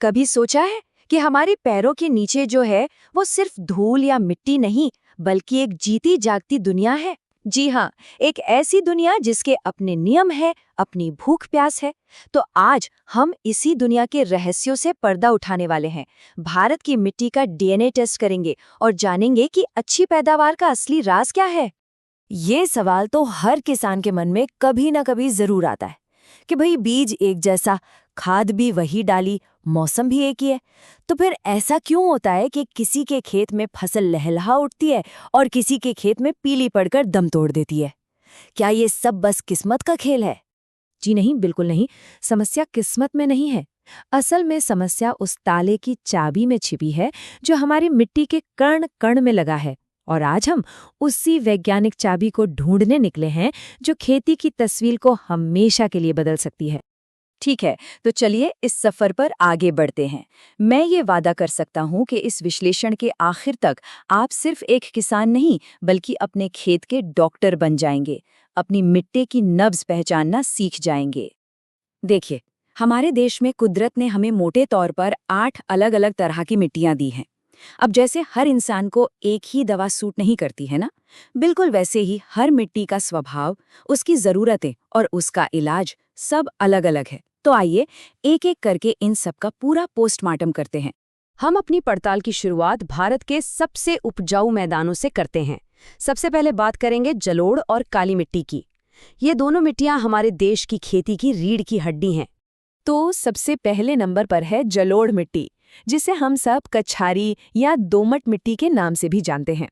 कभी सोचा है कि हमारे पैरों के नीचे जो है वो सिर्फ धूल या मिट्टी नहीं बल्कि एक जीती जागती दुनिया है। जी हाँ, एक ऐसी दुनिया जिसके अपने नियम है, अपनी भूख प्यास है। तो आज हम इसी दुनिया के रहस्यों से पर्दा उठाने वाले हैं। भारत की मिट्टी का डीएनए टेस्ट करेंगे और जानेंगे कि अच्छी पैदावार का असली राज क्या है। ये सवाल तो हर किसान के मन में कभी ना कभी जरूर आता है कि भाई बीज एक जैसा, खाद भी वही डाली, मौसम भी एक ही है। तो फिर ऐसा क्यों होता है कि किसी के खेत में फसल लहलहा उठती है और किसी के खेत में पीली पड़कर दम तोड़ देती है? क्या ये सब बस किस्मत का खेल है? जी नहीं, बिल्कुल नहीं। समस्या किस्मत में नहीं है। असल में समस्या उस ताले की चाबी में छिपी है जो हमारी मिट्टी के कण कण में लगा है। और आज हम उसी वैज्ञानिक चाबी को ढूंढने निकले हैं जो खेती की तस्वीर को हमेशा के लिए बदल सकती है। ठीक है, तो चलिए इस सफर पर आगे बढ़ते हैं। मैं ये वादा कर सकता हूँ कि इस विश्लेषण के आखिर तक आप सिर्फ एक किसान नहीं बल्कि अपने खेत के डॉक्टर बन जाएंगे, अपनी मिट्टी की नब्ज पहचानना सीख जाएंगे। देखिए, हमारे देश में कुदरत ने हमें मोटे तौर पर 8 अलग अलग तरह की मिट्टियां दी हैं। अब जैसे हर इंसान को एक ही दवा सूट नहीं करती है ना, बिल्कुल वैसे ही हर मिट्टी का स्वभाव, उसकी ज़रूरतें और उसका इलाज सब अलग अलग है। तो आइए एक एक करके इन सब का पूरा पोस्टमार्टम करते हैं। हम अपनी पड़ताल की शुरुआत भारत के सबसे उपजाऊ मैदानों से करते हैं। सबसे पहले बात करेंगे जलोढ़ और काली मिट्टी की। ये दोनों मिट्टियां हमारे देश की खेती की रीढ़ की हड्डी हैं। तो सबसे पहले नंबर पर है जलोढ़ मिट्टी, जिसे हम सब कछारी या दोमट मिट्टी के नाम से भी जानते हैं।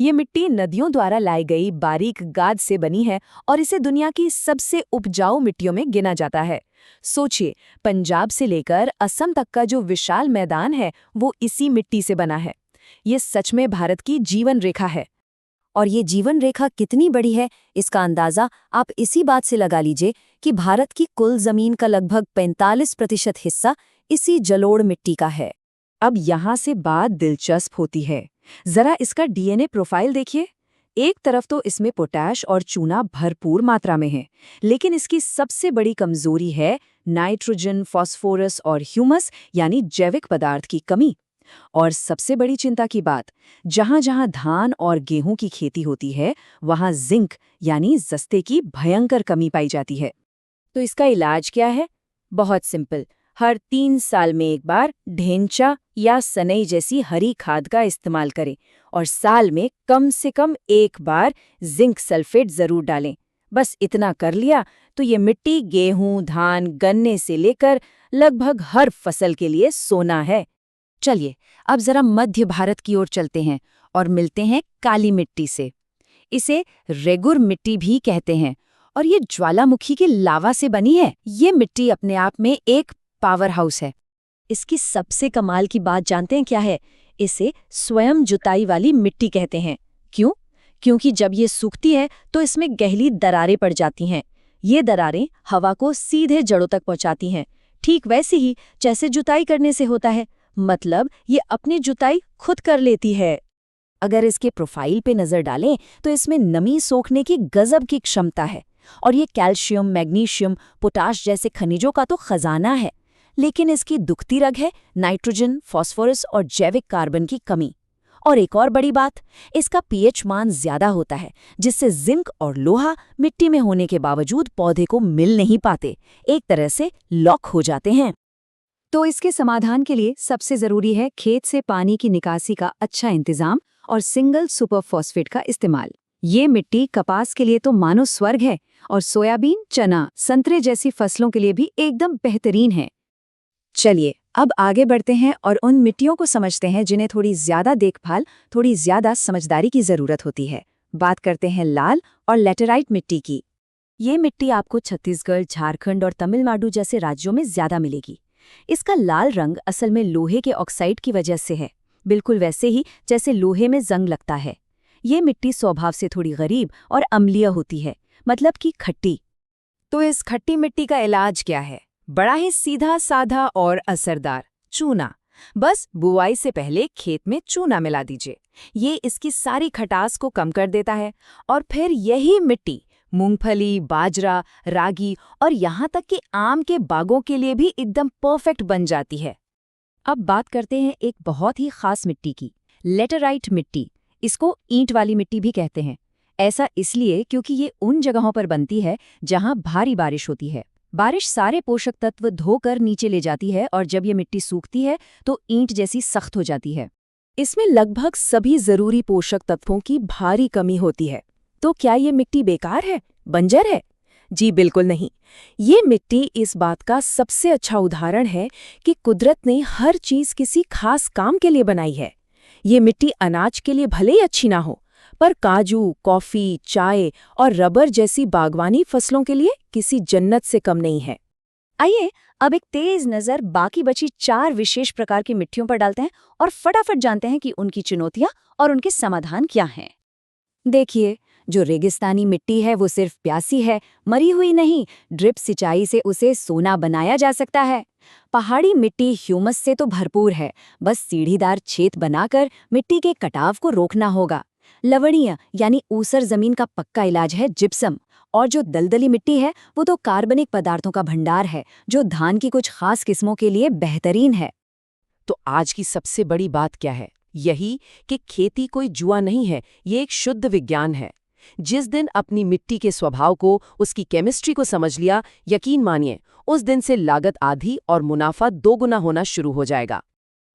ये मिट्टी नदियों द्वारा लाई गई बारीक गाद से बनी है और इसे दुनिया की सबसे उपजाऊ मिट्टियों में गिना जाता है। सोचिए, पंजाब से लेकर असम तक का जो विशाल मैदान है वो इसी मिट्टी से बना है। ये सच में भारत की जीवन रेखा है। और ये जीवन रेखा कितनी बड़ी है, इसका अंदाज़ा आप इसी बात से लगा लीजिए कि भारत की कुल ज़मीन का लगभग 45% हिस्सा इसी जलोढ़ मिट्टी का है। अब यहाँ से बात दिलचस्प होती है। जरा इसका डीएनए प्रोफाइल देखिए। एक तरफ तो इसमें पोटैश और चूना भरपूर मात्रा में है, लेकिन इसकी सबसे बड़ी कमजोरी है नाइट्रोजन, फास्फोरस और ह्यूमस यानी जैविक पदार्थ की कमी। और सबसे बड़ी चिंता की बात, जहां जहां धान और गेहूं की खेती होती है वहां जिंक यानी जस्ते की भयंकर कमी पाई जाती है। तो इसका इलाज क्या है? बहुत सिंपल, हर 3 साल में एक बार ढेंचा या सनई जैसी हरी खाद का इस्तेमाल करें और साल में कम से कम एक बार जिंक सल्फेट जरूर डालें। बस इतना कर लिया तो ये मिट्टी गेहूं, धान, गन्ने से लेकर लगभग हर फसल के लिए सोना है। चलिए अब जरा मध्य भारत की ओर चलते हैं और मिलते हैं काली मिट्टी से। इसे रेगुर मिट्टी भी कहते हैं और ये ज्वालामुखी की लावा से बनी है। ये मिट्टी अपने आप में एक पावर हाउस है। इसकी सबसे कमाल की बात जानते हैं क्या है? इसे स्वयं जुताई वाली मिट्टी कहते हैं। क्यों? क्योंकि जब ये सूखती है तो इसमें गहरी दरारें पड़ जाती हैं। ये दरारें हवा को सीधे जड़ों तक पहुंचाती हैं, ठीक वैसे ही जैसे जुताई करने से होता है। मतलब ये अपनी जुताई खुद कर लेती है। अगर इसके प्रोफाइल पे नजर डालें तो इसमें नमी सोखने की गजब की क्षमता है और ये कैल्शियम, मैग्नीशियम, पोटाश जैसे खनिजों का तो खजाना है। लेकिन इसकी दुखती रग है नाइट्रोजन, फास्फोरस और जैविक कार्बन की कमी। और एक और बड़ी बात, इसका पीएच मान ज्यादा होता है, जिससे जिंक और लोहा मिट्टी में होने के बावजूद पौधे को मिल नहीं पाते, एक तरह से लॉक हो जाते हैं। तो इसके समाधान के लिए सबसे जरूरी है खेत से पानी की निकासी का अच्छा इंतजाम और सिंगल सुपर फॉस्फेट का इस्तेमाल। ये मिट्टी कपास के लिए तो मानो स्वर्ग है और सोयाबीन, चना, संतरे जैसी फसलों के लिए भी एकदम बेहतरीन है। चलिए अब आगे बढ़ते हैं और उन मिट्टियों को समझते हैं जिन्हें थोड़ी ज्यादा देखभाल, थोड़ी ज्यादा समझदारी की जरूरत होती है। बात करते हैं लाल और लेटेराइट मिट्टी की। ये मिट्टी आपको छत्तीसगढ़, झारखंड और तमिलनाडु जैसे राज्यों में ज्यादा मिलेगी। इसका लाल रंग असल में लोहे के ऑक्साइड की वजह से है, बिल्कुल वैसे ही जैसे लोहे में जंग लगता है। ये मिट्टी स्वभाव से थोड़ी गरीब और अम्लीय होती है, मतलब कि खट्टी। तो इस खट्टी मिट्टी का इलाज क्या है? बड़ा ही सीधा साधा और असरदार, चूना। बस बुआई से पहले खेत में चूना मिला दीजिए। ये इसकी सारी खटास को कम कर देता है और फिर यही मिट्टी मूंगफली, बाजरा, रागी और यहाँ तक कि आम के बागों के लिए भी एकदम परफेक्ट बन जाती है। अब बात करते हैं एक बहुत ही खास मिट्टी की, लेटराइट मिट्टी। इसको ईंट वाली मिट्टी भी कहते हैं। ऐसा इसलिए क्योंकि ये उन जगहों पर बनती है जहां भारी बारिश होती है। बारिश सारे पोषक तत्व धोकर नीचे ले जाती है और जब ये मिट्टी सूखती है तो ईंट जैसी सख्त हो जाती है। इसमें लगभग सभी जरूरी पोषक तत्वों की भारी कमी होती है। तो क्या ये मिट्टी बेकार है, बंजर है? जी बिल्कुल नहीं। ये मिट्टी इस बात का सबसे अच्छा उदाहरण है कि कुदरत ने हर चीज किसी खास काम के लिए बनाई है। ये मिट्टी अनाज के लिए भले ही अच्छी ना हो, पर काजू, कॉफी, चाय और रबर जैसी बागवानी फसलों के लिए किसी जन्नत से कम नहीं है। आइए अब एक तेज नजर बाकी बची 4 विशेष प्रकार की मिट्टियों पर डालते हैं और फटाफट जानते हैं कि उनकी चुनौतियां और उनके समाधान क्या हैं। देखिए, जो रेगिस्तानी मिट्टी है वो सिर्फ प्यासी है, मरी हुई नहीं। ड्रिप सिंचाई से उसे सोना बनाया जा सकता है। पहाड़ी मिट्टी ह्यूमस से तो भरपूर है, बस सीढ़ीदार छेद बनाकर मिट्टी के कटाव को रोकना होगा। लवणीय यानी ऊसर जमीन का पक्का इलाज है जिप्सम। और जो दलदली मिट्टी है वो तो कार्बनिक पदार्थों का भंडार है, जो धान की कुछ खास किस्मों के लिए बेहतरीन है। तो आज की सबसे बड़ी बात क्या है? यही कि खेती कोई जुआ नहीं है, ये एक शुद्ध विज्ञान है। जिस दिन अपनी मिट्टी के स्वभाव को, उसकी केमिस्ट्री को समझ लिया, यकीन मानिए उस दिन से लागत आधी और मुनाफा 2 गुना होना शुरू हो जाएगा।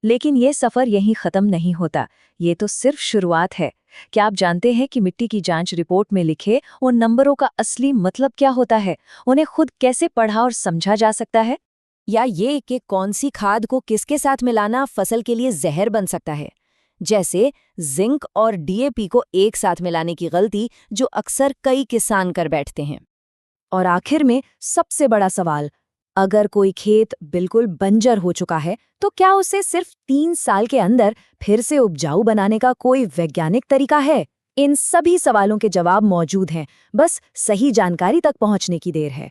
लेकिन ये सफर यहीं खत्म नहीं होता, ये तो सिर्फ शुरुआत है। क्या आप जानते हैं कि मिट्टी की जांच रिपोर्ट में लिखे उन नंबरों का असली मतलब क्या होता है? उन्हें खुद कैसे पढ़ा और समझा जा सकता है? या ये कि कौन सी खाद को किसके साथ मिलाना फसल के लिए जहर बन सकता है। जैसे जिंक और डीएपी को एक साथ मिलाने की गलती जो अक्सर कई किसान कर बैठते हैं। और आखिर में सबसे बड़ा सवाल, अगर कोई खेत बिल्कुल बंजर हो चुका है तो क्या उसे सिर्फ 3 साल के अंदर फिर से उपजाऊ बनाने का कोई वैज्ञानिक तरीका है? इन सभी सवालों के जवाब मौजूद हैं, बस सही जानकारी तक पहुंचने की देर है।